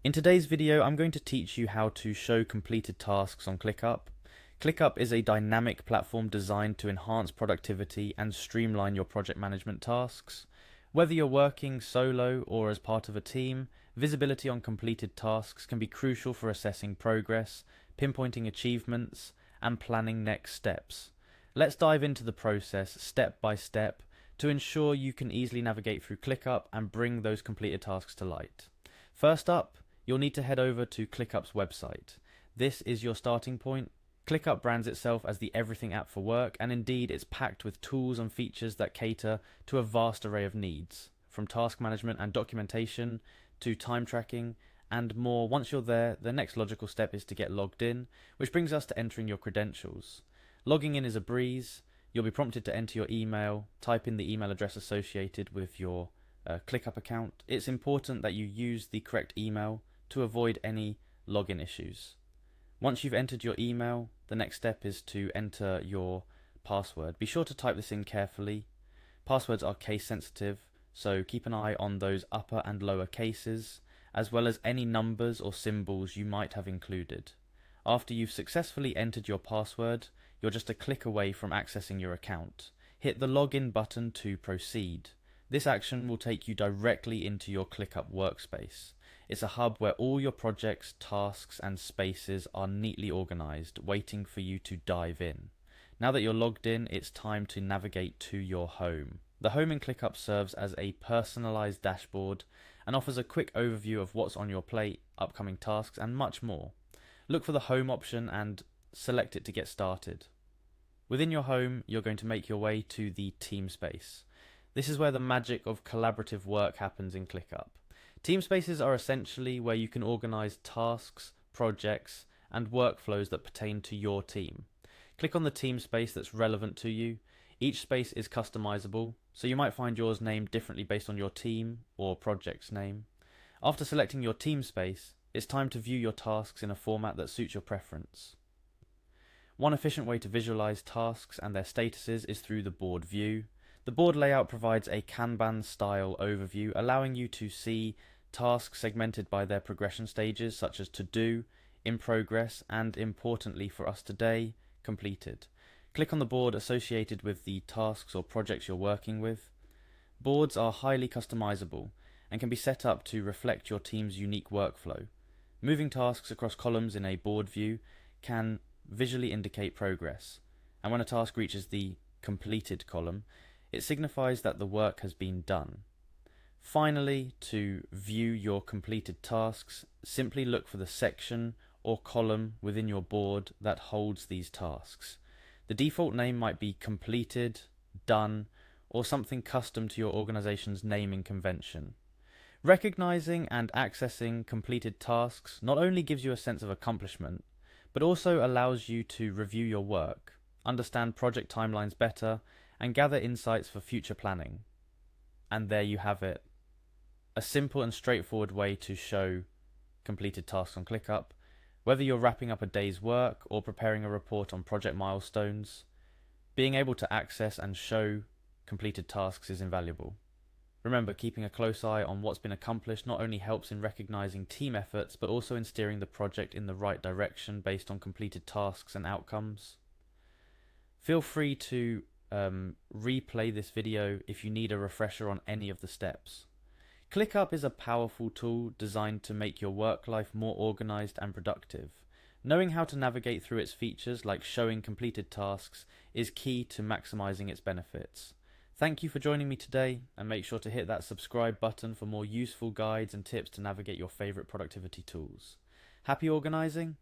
In today's video, I'm going to teach you how to show completed tasks on Clickup. Clickup is a dynamic platform designed to enhance productivity and streamline your project management tasks. Whether you're working solo or as part of a team, visibility on completed tasks can be crucial for assessing progress, pinpointing achievements, and planning next steps. Let's dive into the process step by step to ensure you can easily navigate through Clickup and bring those completed tasks to light. First up, you'll need to head over to Clickup's website. This is your starting point. Clickup brands itself as the everything app for work, and indeed it's packed with tools and features that cater to a vast array of needs, from task management and documentation to time tracking and more. Once you're there, the next logical step is to get logged in, which brings us to entering your credentials. Logging in is a breeze. You'll be prompted to enter your email, type in the email address associated with your Clickup account. It's important that you use the correct email to avoid any login issues. Once you've entered your email, the next step is to enter your password. Be sure to type this in carefully. Passwords are case sensitive, so keep an eye on those upper and lower cases, as well as any numbers or symbols you might have included. After you've successfully entered your password, you're just a click away from accessing your account. Hit the login button to proceed. This action will take you directly into your Clickup workspace. It's a hub where all your projects, tasks, and spaces are neatly organized, waiting for you to dive in. Now that you're logged in, it's time to navigate to your home. The home in Clickup serves as a personalized dashboard and offers a quick overview of what's on your plate, upcoming tasks, and much more. Look for the home option and select it to get started. Within your home, you're going to make your way to the team space. This is where the magic of collaborative work happens in Clickup. Team spaces are essentially where you can organize tasks, projects, and workflows that pertain to your team. Click on the team space that's relevant to you. Each space is customizable, so you might find yours named differently based on your team or project's name. After selecting your team space, it's time to view your tasks in a format that suits your preference. One efficient way to visualize tasks and their statuses is through the board view. The board layout provides a Kanban-style overview, allowing you to see tasks segmented by their progression stages, such as to do, in progress, and importantly for us today, completed. Click on the board associated with the tasks or projects you're working with. Boards are highly customizable and can be set up to reflect your team's unique workflow. Moving tasks across columns in a board view can visually indicate progress, and when a task reaches the completed column, it signifies that the work has been done. Finally, to view your completed tasks, simply look for the section or column within your board that holds these tasks. The default name might be completed, done, or something custom to your organization's naming convention. Recognizing and accessing completed tasks not only gives you a sense of accomplishment, but also allows you to review your work, understand project timelines better, and gather insights for future planning. And there you have it. A simple and straightforward way to show completed tasks on Clickup. Whether you're wrapping up a day's work or preparing a report on project milestones, being able to access and show completed tasks is invaluable. Remember, keeping a close eye on what's been accomplished not only helps in recognizing team efforts, but also in steering the project in the right direction based on completed tasks and outcomes. Feel free to replay this video if you need a refresher on any of the steps. Clickup is a powerful tool designed to make your work life more organized and productive. Knowing how to navigate through its features, like showing completed tasks, is key to maximizing its benefits. Thank you for joining me today, and make sure to hit that subscribe button for more useful guides and tips to navigate your favorite productivity tools. Happy organizing!